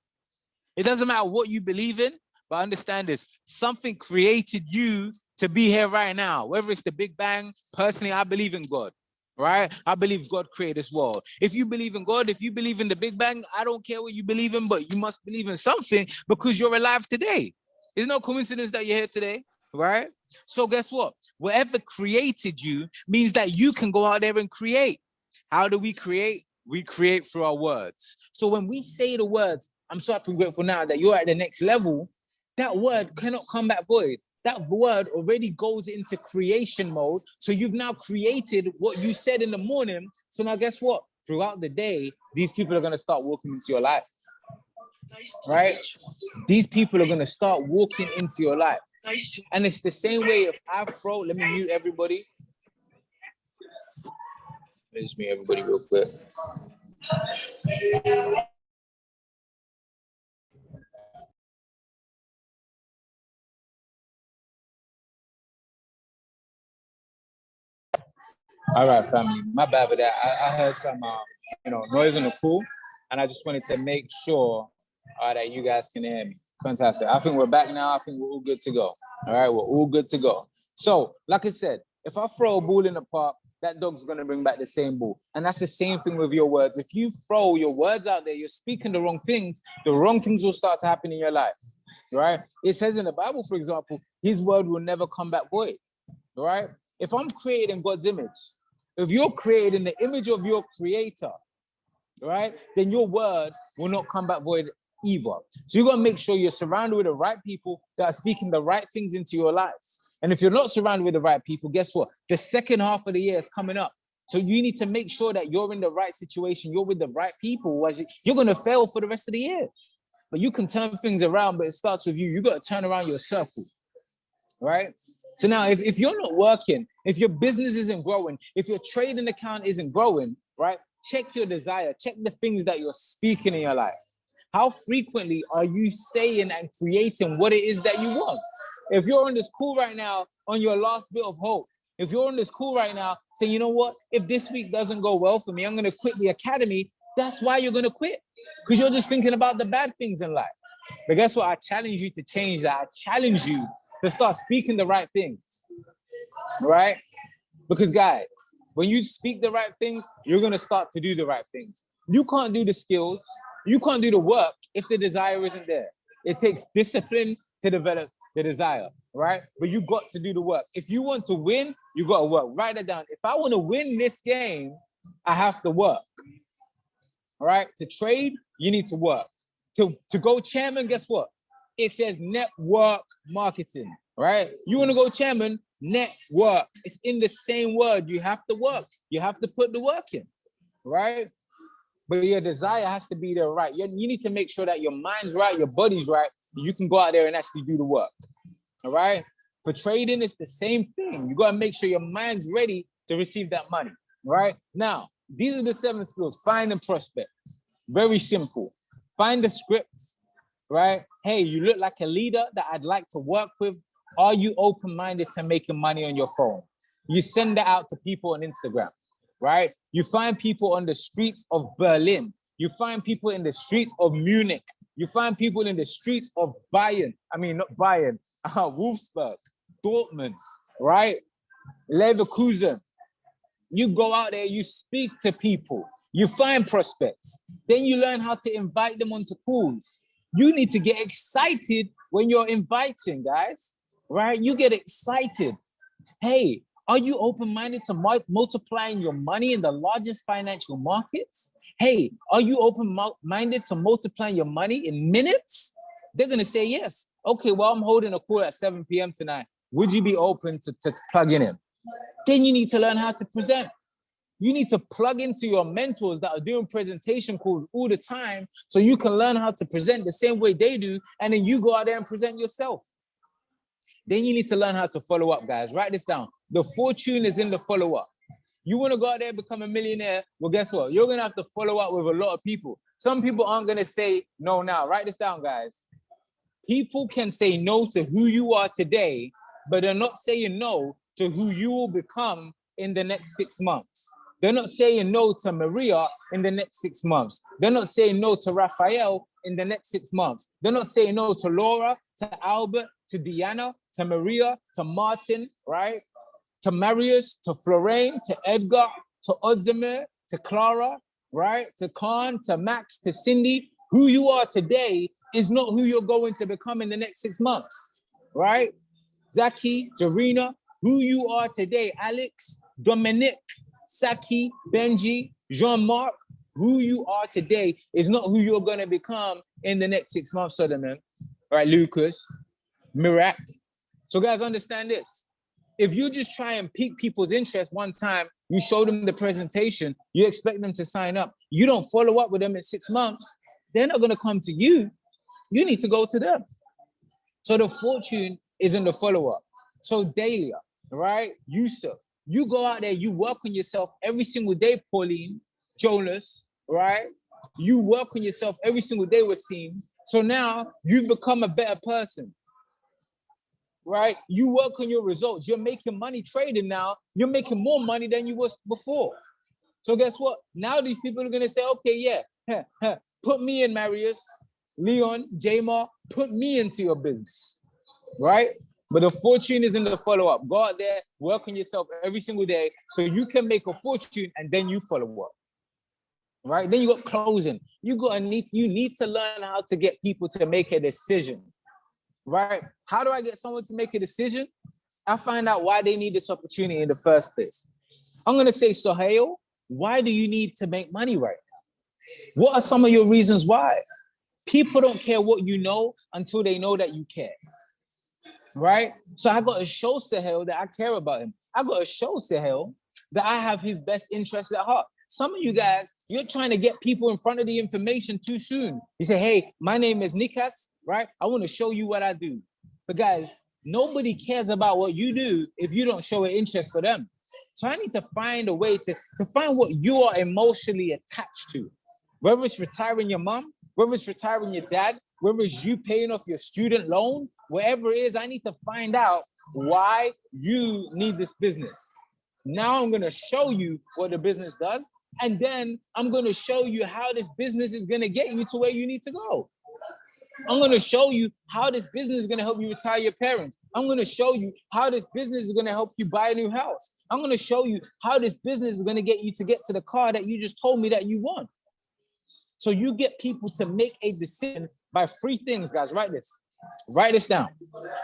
Speaker 2: It doesn't matter what you believe in, but understand this. Something created you to be here right now, whether it's the Big Bang. Personally, I believe in God, right? I believe God created this world. If you believe in God, if you believe in the Big Bang, I don't care what you believe in, but you must believe in something because you're alive today. It's no coincidence that you're here today, right? So guess what? Whatever created you means that you can go out there and create. How do we create? We create through our words. So when we say the words, I'm so happy and grateful now that you're at the next level, that word cannot come back void. That word already goes into creation mode. So you've now created what you said in the morning. So now guess what? Throughout the day, these people are going to start walking into your life, right? These people are going to start walking into your life. And it's the same way if I throw, let me mute everybody. Let me just mute everybody real quick. All right, family. My bad for that. I heard some, noise on the pool, and I just wanted to make sure that you guys can hear me. Fantastic. I think we're back now. I think we're all good to go. All right, we're all good to go. So, like I said, if I throw a ball in the park, that dog's going to bring back the same ball. And that's the same thing with your words. If you throw your words out there, you're speaking the wrong things will start to happen in your life, right? It says in the Bible, for example, his word will never come back void, right? If I'm created in God's image, if you're created in the image of your creator, right, then your word will not come back void either. So you got to make sure you're surrounded with the right people that are speaking the right things into your life. And if you're not surrounded with the right people, guess what? The second half of the year is coming up. So you need to make sure that you're in the right situation. You're with the right people. You're going to fail for the rest of the year. But you can turn things around, but it starts with you. You got to turn around your circle, right? So now if you're not working, if your business isn't growing, if your trading account isn't growing, right? Check your desire. Check the things that you're speaking in your life. How frequently are you saying and creating what it is that you want? If you're on this call right now on your last bit of hope, if you're on this call right now saying, you know what, if this week doesn't go well for me, I'm going to quit the academy, that's why you're going to quit. Because you're just thinking about the bad things in life. But guess what? I challenge you to change that. I challenge you to start speaking the right things, right? Because guys, when you speak the right things, you're going to start to do the right things. You can't do the skills. You can't do the work if the desire isn't there. It takes discipline to develop the desire, right? But you got to do the work. If you want to win, you got to work. Write it down. If I want to win this game, I have to work, all right? To trade, you need to work. To go chairman, guess what? It says network marketing, right? You want to go chairman, network. It's in the same word. You have to work. You have to put the work in, right? But your desire has to be there, right? You need to make sure that your mind's right, your body's right. You can go out there and actually do the work, all right? For trading, it's the same thing. You got to make sure your mind's ready to receive that money, right? Now, these are the 7 skills. Find and prospects. Very simple. Find the scripts, right? Hey, you look like a leader that I'd like to work with. Are you open-minded to making money on your phone? You send that out to people on Instagram, right? You find people on the streets of Berlin. You find people in the streets of Munich. You find people in the streets of Wolfsburg, Dortmund, right? Leverkusen. You go out there, you speak to people, you find prospects. Then you learn how to invite them onto calls. You need to get excited when you're inviting, guys, right? You get excited. Hey, are you open-minded to multiplying your money in the largest financial markets? Hey, are you open-minded to multiplying your money in minutes? They're going to say yes. Okay, well, I'm holding a call at 7 p.m. tonight. Would you be open to plugging in? Then you need to learn how to present. You need to plug into your mentors that are doing presentation calls all the time so you can learn how to present the same way they do, and then you go out there and present yourself. Then you need to learn how to follow up, guys. Write this down. The fortune is in the follow-up. You want to go out there and become a millionaire? Well, guess what? You're going to have to follow up with a lot of people. Some people aren't going to say no now. Write this down, guys. People can say no to who you are today, but they're not saying no to who you will become in the next 6 months. They're not saying no to Maria in the next 6 months. They're not saying no to Raphael in the next 6 months. They're not saying no to Laura, to Albert, to Diana, to Maria, to Martin, right? To Marius, to Florine, to Edgar, to Odzimir, to Clara, right? To Khan, to Max, to Cindy. Who you are today is not who you're going to become in the next 6 months, right? Zaki, Jarina, who you are today, Alex, Dominic, Saki, Benji, Jean-Marc, who you are today is not who you're going to become in the next 6 months, Solomon, right? Lucas, Mirak. So guys, understand this. If you just try and pique people's interest one time, you show them the presentation, you expect them to sign up, you don't follow up with them in 6 months, they're not going to come to you. You need to go to them. So the fortune is in the follow-up. So Dahlia, right? Yusuf, you go out there, you work on yourself every single day, Pauline, Jonas, right? You work on yourself every single day, Wasim. So now you've become a better person, right? You work on your results. You're making money trading now. You're making more money than you was before. So guess what? Now these people are going to say, okay, yeah, put me in, Marius, Leon, Jamar, put me into your business, right? But the fortune is in the follow-up. Go out there, work on yourself every single day so you can make a fortune and then you follow up, right? Then you got closing. You need to learn how to get people to make a decision, right? How do I get someone to make a decision? I find out why they need this opportunity in the first place. I'm going to say, Sohail, why do you need to make money right now? What are some of your reasons why? People don't care what you know until they know that you care. Right? So I got to show Sahel that I care about him. I got to show Sahel that I have his best interests at heart. Some of you guys, you're trying to get people in front of the information too soon. You say, hey, my name is Nikas, right? I want to show you what I do. But guys, nobody cares about what you do if you don't show an interest for them. So I need to find a way to find what you are emotionally attached to. Whether it's retiring your mom, whether it's retiring your dad, whether it's you paying off your student loan, whatever it is, I need to find out why you need this business. Now I'm going to show you what the business does. And then I'm going to show you how this business is going to get you to where you need to go. I'm going to show you how this business is going to help you retire your parents. I'm going to show you how this business is going to help you buy a new house. I'm going to show you how this business is going to get you to get to the car that you just told me that you want. So you get people to make a decision by 3 things, guys. Write this down,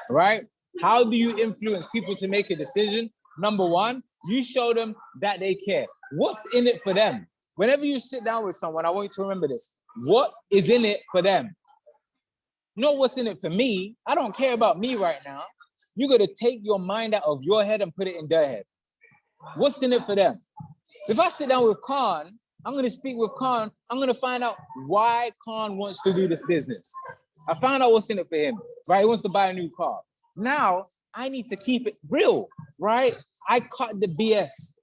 Speaker 2: right? How do you influence people to make a decision? Number 1, you show them that they care. What's in it for them? Whenever you sit down with someone, I want you to remember this. What is in it for them? Not what's in it for me. I don't care about me right now. You got to take your mind out of your head and put it in their head. What's in it for them? If I sit down with Khan, I'm going to speak with Khan. I'm going to find out why Khan wants to do this business. I found out what's in it for him, right? He wants to buy a new car. Now, I need to keep it real, right? I cut the BS.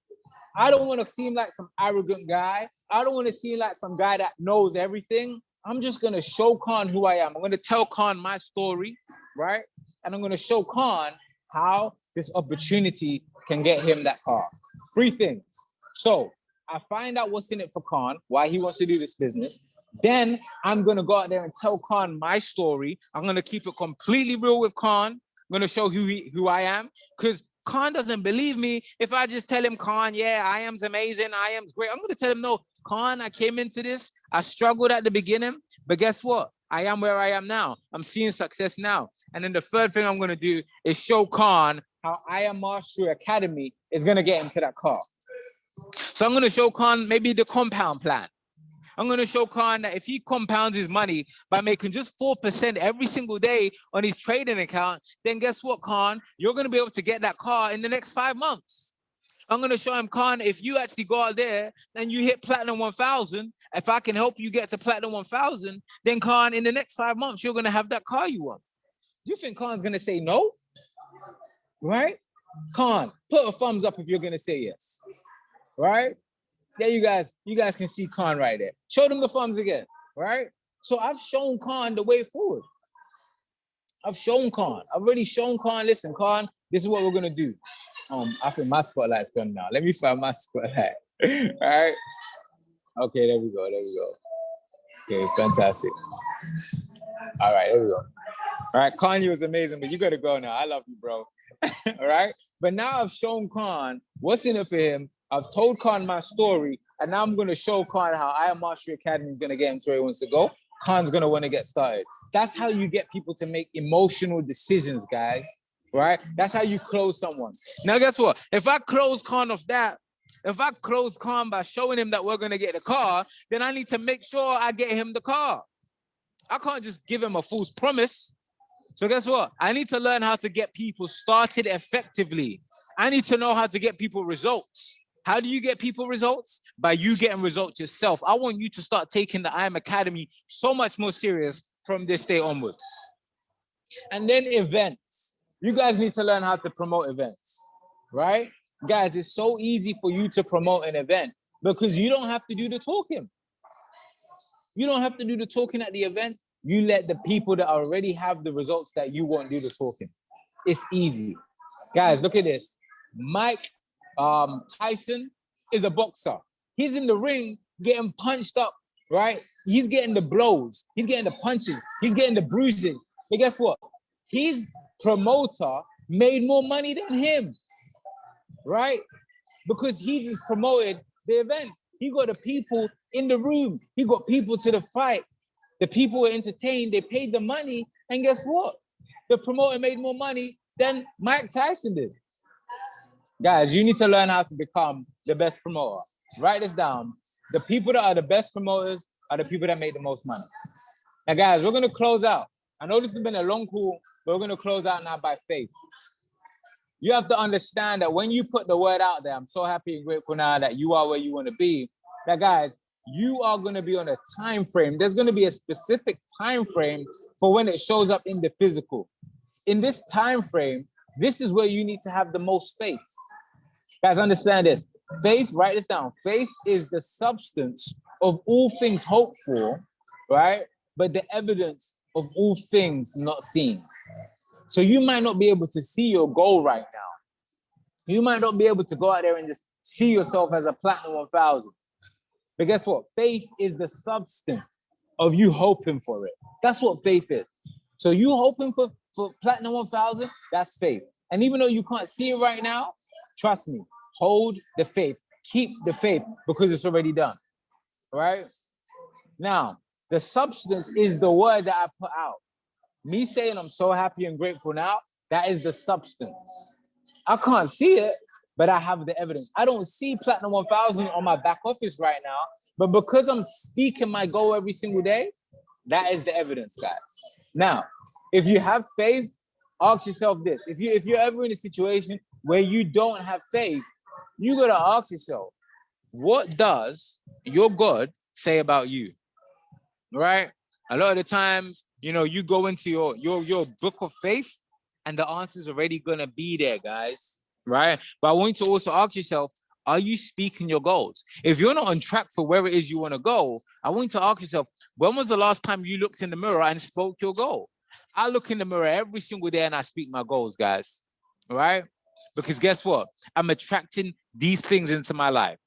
Speaker 2: I don't want to seem like some arrogant guy. I don't want to seem like some guy that knows everything. I'm just going to show Khan who I am. I'm going to tell Khan my story, right? And I'm going to show Khan how this opportunity can get him that car. 3 things. So I find out what's in it for Khan, why he wants to do this business. Then I'm going to go out there and tell Khan my story. I'm going to keep it completely real with Khan. I'm going to show who I am, because Khan doesn't believe me if I just tell him, Khan, yeah, I am's amazing, I am's great. I'm going to tell him, no, Khan, I came into this, I struggled at the beginning, but guess what? I am where I am now. I'm seeing success now. And then the 3rd thing I'm going to do is show Khan how I Am Mastery Academy is going to get him to that car. So I'm going to show Khan maybe the compound plan. I'm going to show Khan that if he compounds his money by making just 4% every single day on his trading account, then guess what, Khan? You're going to be able to get that car in the next 5 months. I'm going to show him, Khan, if you actually go out there and you hit Platinum 1000, if I can help you get to Platinum 1000, then Khan, in the next 5 months, you're going to have that car you want. You think Khan's going to say no? Right? Khan, put a thumbs up if you're going to say yes. Right? There you guys can see Khan right there. Show them the thumbs again, right? So I've shown Khan the way forward. I've already shown Khan, listen, Khan, this is what we're gonna do. I think my spotlight's gone now. Let me find my spotlight. All right. Okay, there we go. Okay, fantastic. All right, there we go. All right, Kanye was amazing, but you gotta go now. I love you, bro. All right. But now I've shown Khan what's in it for him. I've told Khan my story, and now I'm going to show Khan how I Am Mastery Academy is going to get him to where he wants to go. Khan's going to want to get started. That's how you get people to make emotional decisions, guys, right? That's how you close someone. Now, guess what? If I close Khan off that, if I close Khan by showing him that we're going to get the car, then I need to make sure I get him the car. I can't just give him a false promise. So guess what? I need to learn how to get people started effectively. I need to know how to get people results. How do you get people results? By you getting results yourself. I want you to start taking the I Am Academy so much more serious from this day onwards. And then events. You guys need to learn how to promote events, right? Guys, it's so easy for you to promote an event because you don't have to do the talking. You don't have to do the talking at the event. You let the people that already have the results that you want do the talking. It's easy. Guys, look at this. Mike Tyson is a boxer. He's in the ring getting punched up, right? He's getting the blows. He's getting the punches. He's getting the bruises. But guess what? His promoter made more money than him, right? Because he just promoted the events. He got the people in the room. He got people to the fight. The people were entertained. They paid the money. And guess what? The promoter made more money than Mike Tyson did. Guys, you need to learn how to become the best promoter. Write this down. The people that are the best promoters are the people that make the most money. Now, guys, we're going to close out. I know this has been a long call, but we're going to close out now by faith. You have to understand that when you put the word out there, I'm so happy and grateful now that you are where you want to be. That, guys, you are going to be on a time frame. There's going to be a specific time frame for when it shows up in the physical. In this time frame, this is where you need to have the most faith. Guys, understand this. Faith, write this down. Faith is the substance of all things hoped for, right? But the evidence of all things not seen. So you might not be able to see your goal right now. You might not be able to go out there and just see yourself as a platinum 1000. But guess what? Faith is the substance of you hoping for it. That's what faith is. So you hoping for platinum 1000, that's faith. And even though you can't see it right now, trust me, hold the faith. Keep the faith because it's already done. All right? Now, the substance is the word that I put out. Me saying I'm so happy and grateful now, that is the substance. I can't see it, but I have the evidence. I don't see platinum 1000 on my back office right now, but because I'm speaking my goal every single day, that is the evidence, guys. Now, if you have faith, ask yourself this. If you're ever in a situation where you don't have faith, you gotta ask yourself, what does your God say about you? Right? A lot of the times, you go into your book of faith and the answer's already gonna be there, guys. Right? But I want you to also ask yourself, are you speaking your goals? If you're not on track for where it is you want to go, I want you to ask yourself, when was the last time you looked in the mirror and spoke your goal? I look in the mirror every single day and I speak my goals, guys. All right? Because guess what? I'm attracting these things into my life.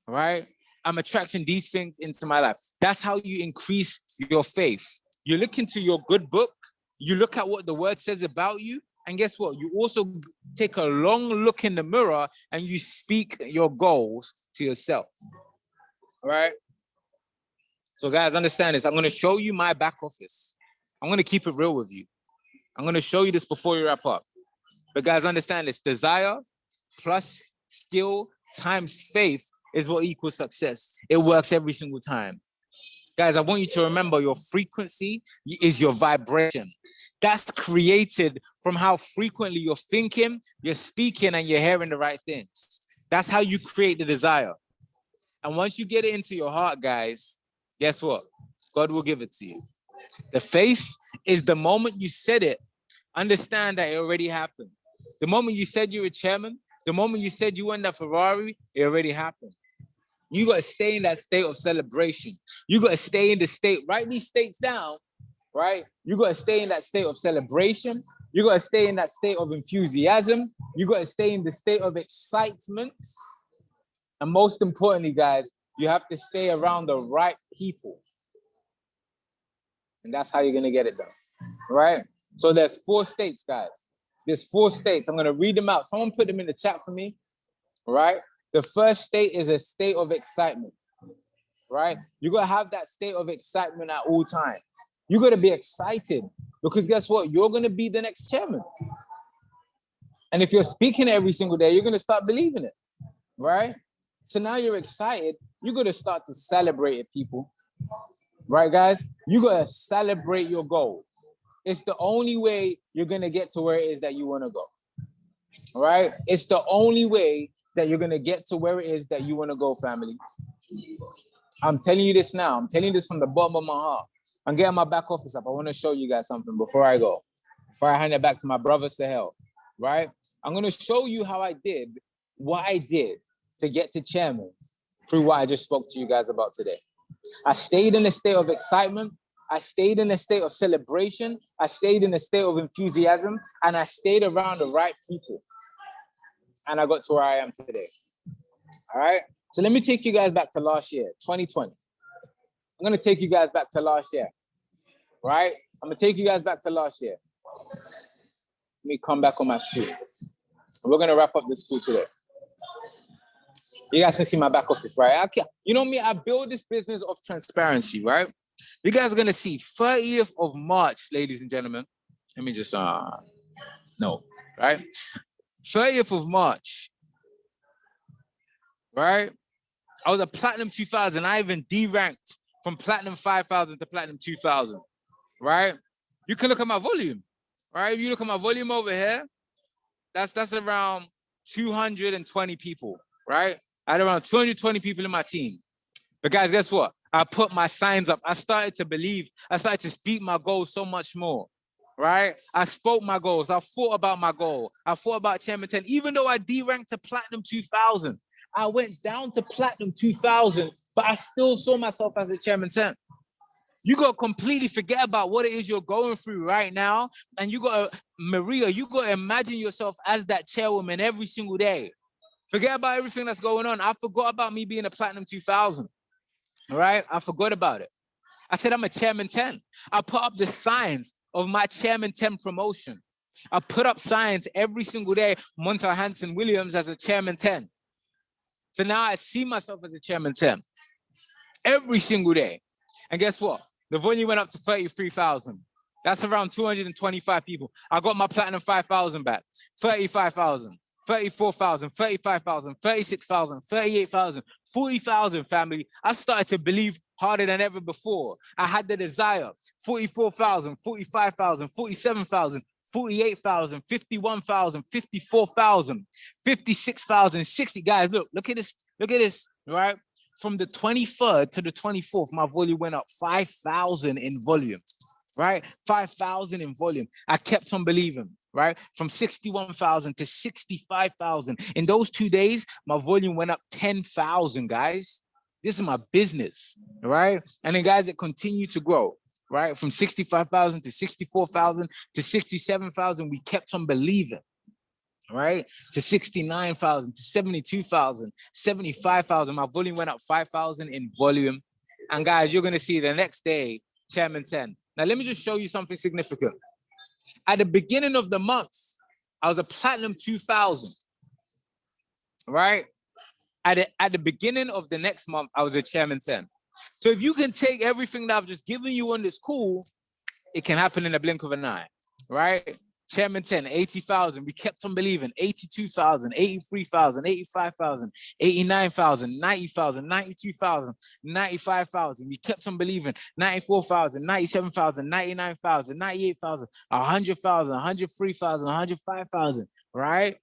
Speaker 2: All right? I'm attracting these things into my life. That's how you increase your faith. You look into your good book, you look at what the word says about you, and guess what? You also take a long look in the mirror and you speak your goals to yourself. All right? So guys, understand this. I'm going to show you my back office. I'm going to keep it real with you. I'm going to show you this before we wrap up. But guys, understand this. Desire plus skill times faith is what equals success. It works every single time. Guys, I want you to remember your frequency is your vibration. That's created from how frequently you're thinking, you're speaking, and you're hearing the right things. That's how you create the desire. And once you get it into your heart, guys, guess what? God will give it to you. The faith is the moment you said it, understand that it already happened. The moment you said you were chairman, the moment you said you won that Ferrari, it already happened. You got to stay in that state of celebration. You got to stay in the state, write these states down, right? You got to stay in that state of celebration. You got to stay in that state of enthusiasm. You got to stay in the state of excitement. And most importantly, guys, you have to stay around the right people. And that's how you're going to get it done, right? So there's 4 states, guys. There's 4 states. I'm going to read them out. Someone put them in the chat for me, right? The first state is a state of excitement, right? You got to have that state of excitement at all times. You got to be excited because guess what? You're going to be the next chairman. And if you're speaking every single day, you're going to start believing it, right? So now you're excited. You got to start to celebrate it, people. Right, guys? You got to celebrate your goals. It's the only way you're going to get to where it is that you want to go. All right? It's the only way that you're going to get to where it is that you want to go, family. I'm telling you this now. I'm telling you this from the bottom of my heart. I'm getting my back office up. I want to show you guys something before I go. Before I hand it back to my brother Sahel, right? I'm going to show you how I did what I did to get to chairman through what I just spoke to you guys about today. I stayed in a state of excitement. I stayed in a state of celebration. I stayed in a state of enthusiasm. And I stayed around the right people. And I got to where I am today. All right? So let me take you guys back to last year, 2020. I'm going to take you guys back to last year. Right? I'm going to take you guys back to last year. Let me come back on my screen. We're going to wrap up this school today. You guys can see my back office, right? You know me, I build this business of transparency, right? You guys are going to see 30th of March, ladies and gentlemen. Let me just, no, right? 30th of March, right? I was a Platinum 2000. I even D-ranked from platinum 5,000 to platinum 2,000, right? You can look at my volume, right? If you look at my volume over here, that's around 220 people, right? I had around 220 people in my team. But guys, guess what? I put my signs up. I started to believe. I started to speak my goals so much more, right? I spoke my goals. I thought about my goal. I thought about Chairman 10. Even though I deranked to Platinum 2000, I went down to Platinum 2000, but I still saw myself as a Chairman 10. You got to completely forget about what it is you're going through right now. And you got to, Maria, you got to imagine yourself as that chairwoman every single day. Forget about everything that's going on. I forgot about me being a Platinum 2000. All right, I forgot about it. I said I'm a Chairman 10. I put up the signs of my Chairman 10 promotion. I put up signs every single day, Montel Hanson Williams as a Chairman 10. So now I see myself as a Chairman 10 every single day. And guess what? The volume went up to 33,000. That's around 225 people. I got my Platinum 5,000 back, 35,000. 34,000, 35,000, 36,000, 38,000, 40,000, family. I started to believe harder than ever before. I had the desire. 44,000, 45,000, 47,000, 48,000, 51,000, 54,000, 56,000, 60. Guys, look at this, right? From the 23rd to the 24th, my volume went up 5,000 in volume, right? 5,000 in volume. I kept on believing. Right? From 61,000 to 65,000. In those 2 days, my volume went up 10,000, guys. This is my business, right? And then, guys, it continued to grow, right? From 65,000 to 64,000 to 67,000. We kept on believing, right? To 69,000 to 72,000, 75,000. My volume went up 5,000 in volume. And, guys, you're going to see the next day, Chairman 10. Now, let me just show you something significant. At the beginning of the month, I was a Platinum 2000, right? At the beginning of the next month, I was a Chairman 10. So if you can take everything that I've just given you on this call, it can happen in a blink of an eye, right? Chairman 10, 80,000. We kept on believing. 82,000, 83,000, 85,000, 89,000, 90,000, 92,000, 95,000. We kept on believing. 94,000, 97,000, 99,000, 98,000, 100,000, 103,000, 105,000, right?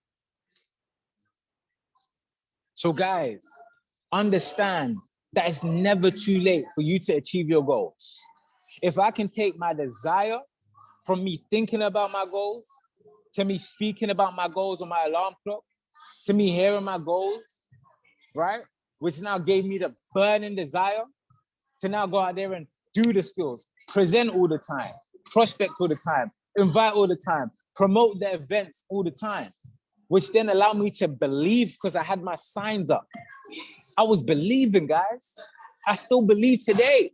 Speaker 2: So guys, understand that it's never too late for you to achieve your goals. If I can take my desire from me thinking about my goals, to me speaking about my goals on my alarm clock, to me hearing my goals, right? Which now gave me the burning desire to now go out there and do the skills, present all the time, prospect all the time, invite all the time, promote the events all the time, which then allowed me to believe because I had my signs up. I was believing, guys. I still believe today.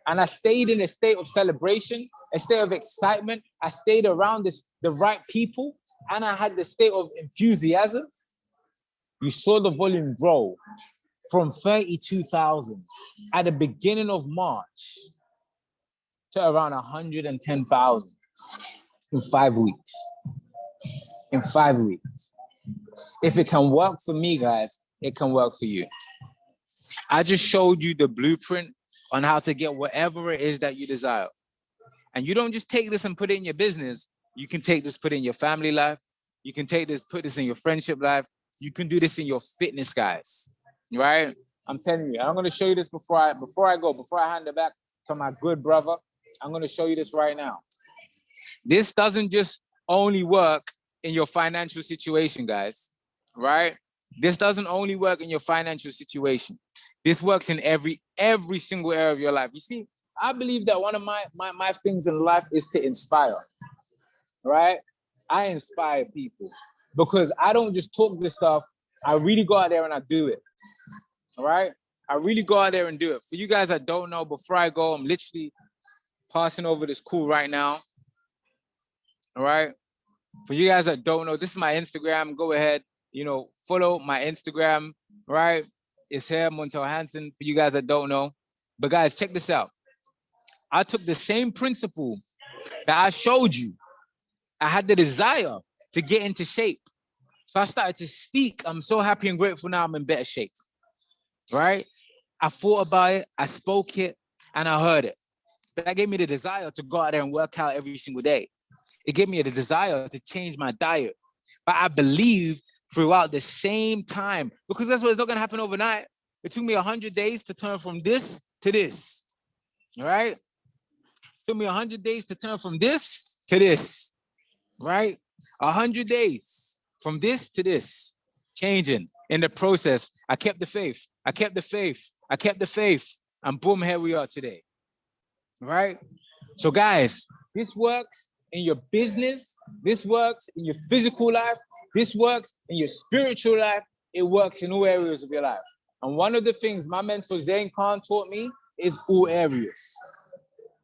Speaker 2: And I stayed in a state of celebration, a state of excitement. I stayed around the right people, and I had the state of enthusiasm. You saw the volume grow from 32,000 at the beginning of March to around 110,000 in 5 weeks. In 5 weeks. If it can work for me, guys, it can work for you. I just showed you the blueprint on how to get whatever it is that you desire. And you don't just take this and put it in your business. You can take this, put it in your family life. You can take this, put this in your friendship life. You can do this in your fitness, guys, right? I'm telling you, I'm going to show you this before I hand it back to my good brother. I'm going to show you this right now. This doesn't just only work in your financial situation, guys, right? This doesn't only work in your financial situation. This works in every single area of your life. You see, I believe that one of my things in life is to inspire, right? I inspire people because I don't just talk this stuff. I really go out there and I do it, all right? I really go out there and do it. For you guys that don't know, before I go, I'm literally passing over this call right now, all right? For you guys that don't know, this is my Instagram. Go ahead, follow my Instagram, right? It's here, Montel Hanson, for you guys that don't know. But guys, check this out. I took the same principle that I showed you. I had the desire to get into shape. So I started to speak. I'm so happy and grateful now I'm in better shape, right? I thought about it. I spoke it. and I heard it. That gave me the desire to go out there and work out every single day. It gave me the desire to change my diet. But I believed throughout the same time, because that's what it's not going to happen overnight. It took me 100 days to turn from this to this. All right? It took me 100 days to turn from this to this. Right? 100 days from this to this. Changing in the process. I kept the faith. I kept the faith. I kept the faith. And boom, here we are today. Right? So guys, this works in your business, this works in your physical life, this works in your spiritual life, it works in all areas of your life. And one of the things my mentor Zain Khan taught me is all areas.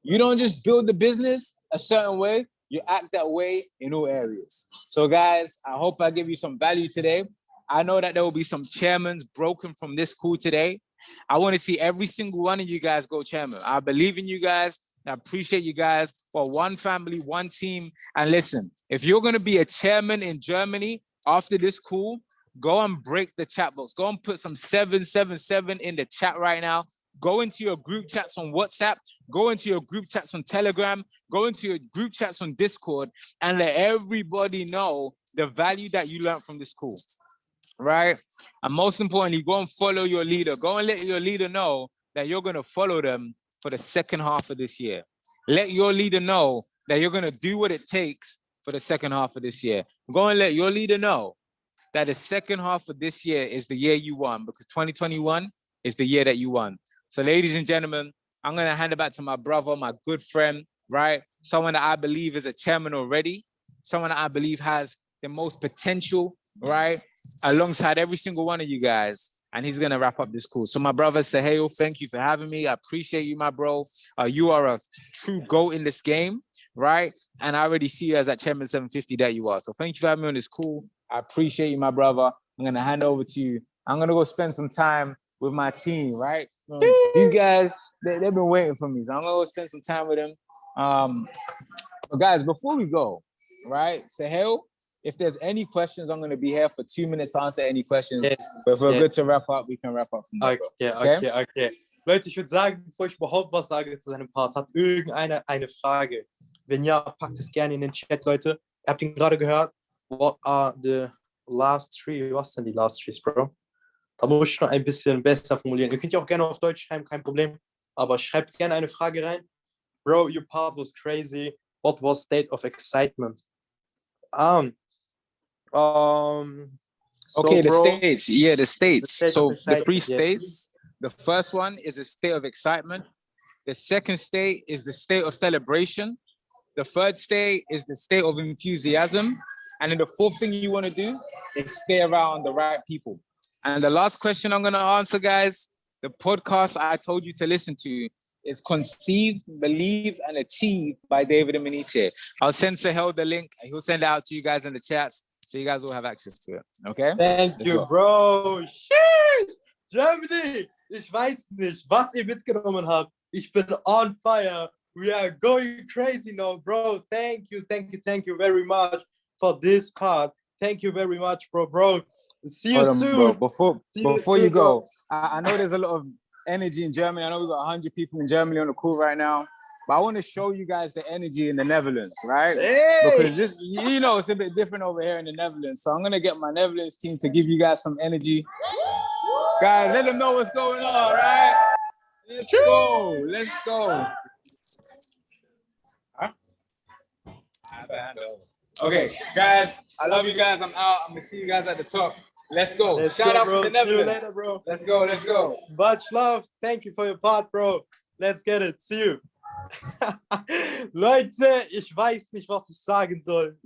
Speaker 2: You don't just build the business a certain way, you act that way in all areas. So guys, I hope I give you some value today. I know that there will be some chairmans broken from this call today. I want to see every single one of you guys go chairman. I believe in you guys. I appreciate you guys. For one family, one team. And listen, if you're going to be a chairman in Germany after this call, go and break the chat box. Go and put some 777 in the chat right now. Go into your group chats on WhatsApp. Go into your group chats on Telegram. Go into your group chats on Discord and let everybody know the value that you learned from this call. Right? And most importantly, go and follow your leader. Go and let your leader know that you're going to follow them for the second half of this year. Let your leader know that you're going to do what it takes for the second half of this year. Go and let your leader know that the second half of this year is the year you won, because 2021 is the year that you won. So ladies and gentlemen, I'm going to hand it back to my brother, my good friend, right? Someone that I believe is a chairman already, someone that I believe has the most potential, right? Alongside every single one of you guys. And he's going to wrap up this call. So my brother Sahel, thank you for having me. I appreciate you, my bro. You are a true GOAT in this game, right? And I already see you as that Chairman 750 that you are. So thank you for having me on this call. I appreciate you, my brother. I'm going to hand over to you. I'm going to go spend some time with my team, right? These guys, they've been waiting for me. So I'm going to go spend some time with them. But guys, before we go, right, Sahel, if there's any questions, I'm going to be here for 2 minutes to answer any questions.
Speaker 1: Yes.
Speaker 2: But if we're good to wrap up, we can wrap up from there.
Speaker 1: Okay. Leute, ich würde sagen, bevor ich überhaupt was sage zu seinem Part, hat irgendeiner eine Frage? Wenn ja, packt es gerne in den Chat, Leute. Ihr habt ihn gerade gehört. What are the last three? Was sind die last threes, Bro? Da muss ich noch ein bisschen besser formulieren. Ihr könnt ja auch gerne auf Deutsch schreiben, kein Problem. Aber schreibt gerne eine Frage rein. Bro, your part was crazy. What was state of excitement?
Speaker 2: Okay, the states. Yeah, the states. So the three
Speaker 1: yes.
Speaker 2: states. The first one is a state of excitement. The second state is the state of celebration. The third state is the state of enthusiasm. And then the fourth thing you want to do is stay around the right people. And the last question I'm going to answer, guys, the podcast I told you to listen to is Conceive, Believe, and Achieve by David Imonitie. I'll send Sahel the link, and he'll send it out to you guys in the chats, so you guys will have access to it. Okay?
Speaker 1: Thank you, bro. Sheesh. Germany, ich weiß nicht, was ihr mitgenommen habt. Ich bin on fire. We are going crazy now, bro. Thank you very much for this part. Thank you very much, bro. See you soon.
Speaker 2: Bro, before you go, I know there's a lot of energy in Germany. I know we've got 100 people in Germany on the call right now, but I want to show you guys the energy in the Netherlands, right?
Speaker 1: Hey!
Speaker 2: Because this, you know, it's a bit different over here in the Netherlands. So I'm going to get my Netherlands team to give you guys some energy. Guys, let them know what's going on, right? Let's go. Huh? Okay, guys, I love you guys. I'm out. I'm going to see you guys at the top. Let's go. Shout out to the Netherlands. See you later, bro. Let's go.
Speaker 1: Much love. Thank you for your part, bro. Let's get it. See you. Leute, ich weiß nicht, was ich sagen soll.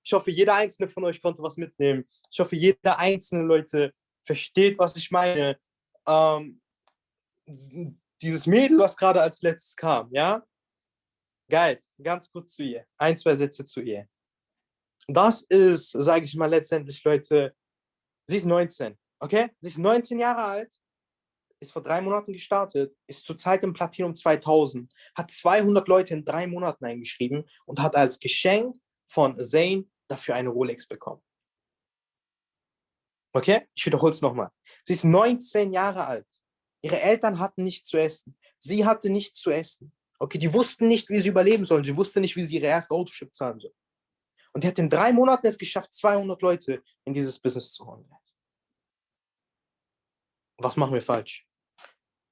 Speaker 1: Ich hoffe, jeder einzelne von euch konnte was mitnehmen. Ich hoffe, jeder einzelne, Leute, versteht, was ich meine. Dieses Mädel, was gerade als letztes kam, ja? Guys, ganz kurz zu ihr. 1, 2 Sätze zu ihr. Das ist, sage ich mal letztendlich, Leute, sie ist 19, okay? Sie ist 19 Jahre alt, ist vor 3 Monaten gestartet, ist zurzeit im Platinum 2000, hat 200 Leute in 3 Monaten eingeschrieben und hat als Geschenk von Zain dafür eine Rolex bekommen. Okay? Ich wiederhole es nochmal. Sie ist 19 Jahre alt. Ihre Eltern hatten nichts zu essen. Sie hatte nichts zu essen. Okay, die wussten nicht, wie sie überleben sollen. Sie wussten nicht, wie sie ihre erste Autoship zahlen sollen. Und die hat in 3 Monaten es geschafft, 200 Leute in dieses Business zu holen. Was machen wir falsch?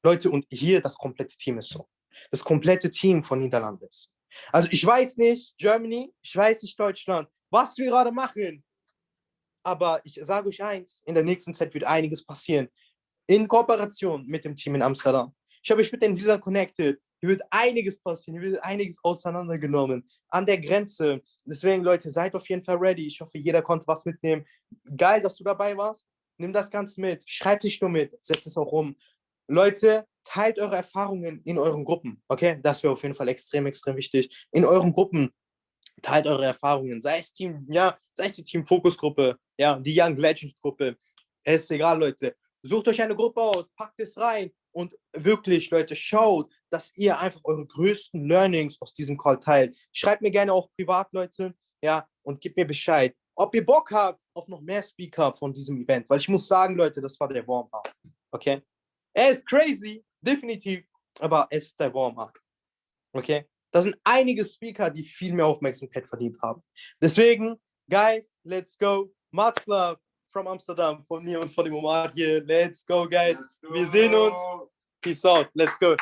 Speaker 1: Leute, und hier das komplette Team ist so. Das komplette Team von Niederlanden ist. Also ich weiß nicht, Germany, ich weiß nicht, Deutschland, was wir gerade machen. Aber ich sage euch eins, in der nächsten Zeit wird einiges passieren. In Kooperation mit dem Team in Amsterdam. Ich habe mich mit den Liedern connected. Hier wird einiges passieren. Hier wird einiges auseinandergenommen. An der Grenze. Deswegen, Leute, seid auf jeden Fall ready. Ich hoffe, jeder konnte was mitnehmen. Geil, dass du dabei warst. Nimm das Ganze mit. Schreib nicht nur mit. Setz es auch um. Leute, teilt eure Erfahrungen in euren Gruppen. Okay? Das wäre auf jeden Fall extrem, extrem wichtig. In euren Gruppen. Teilt eure Erfahrungen. Sei es Team, ja, sei es die Team Fokus-Gruppe, ja, die Young Legends-Gruppe. Es ist egal, Leute. Sucht euch eine Gruppe aus, packt es rein und wirklich, Leute, schaut, dass ihr einfach eure größten Learnings aus diesem Call teilt. Schreibt mir gerne auch privat, Leute, ja, und gebt mir Bescheid, ob ihr Bock habt auf noch mehr Speaker von diesem Event, weil ich muss sagen, Leute, das war der Warm-Up, okay? Er ist crazy, definitiv, aber es ist der Warm-Up, okay? Da sind einige Speaker, die viel mehr Aufmerksamkeit verdient haben. Deswegen, guys, let's go. Much love from Amsterdam, von mir und von dem Omar hier. Let's go, guys. Wir sehen uns. Peace out. Let's go.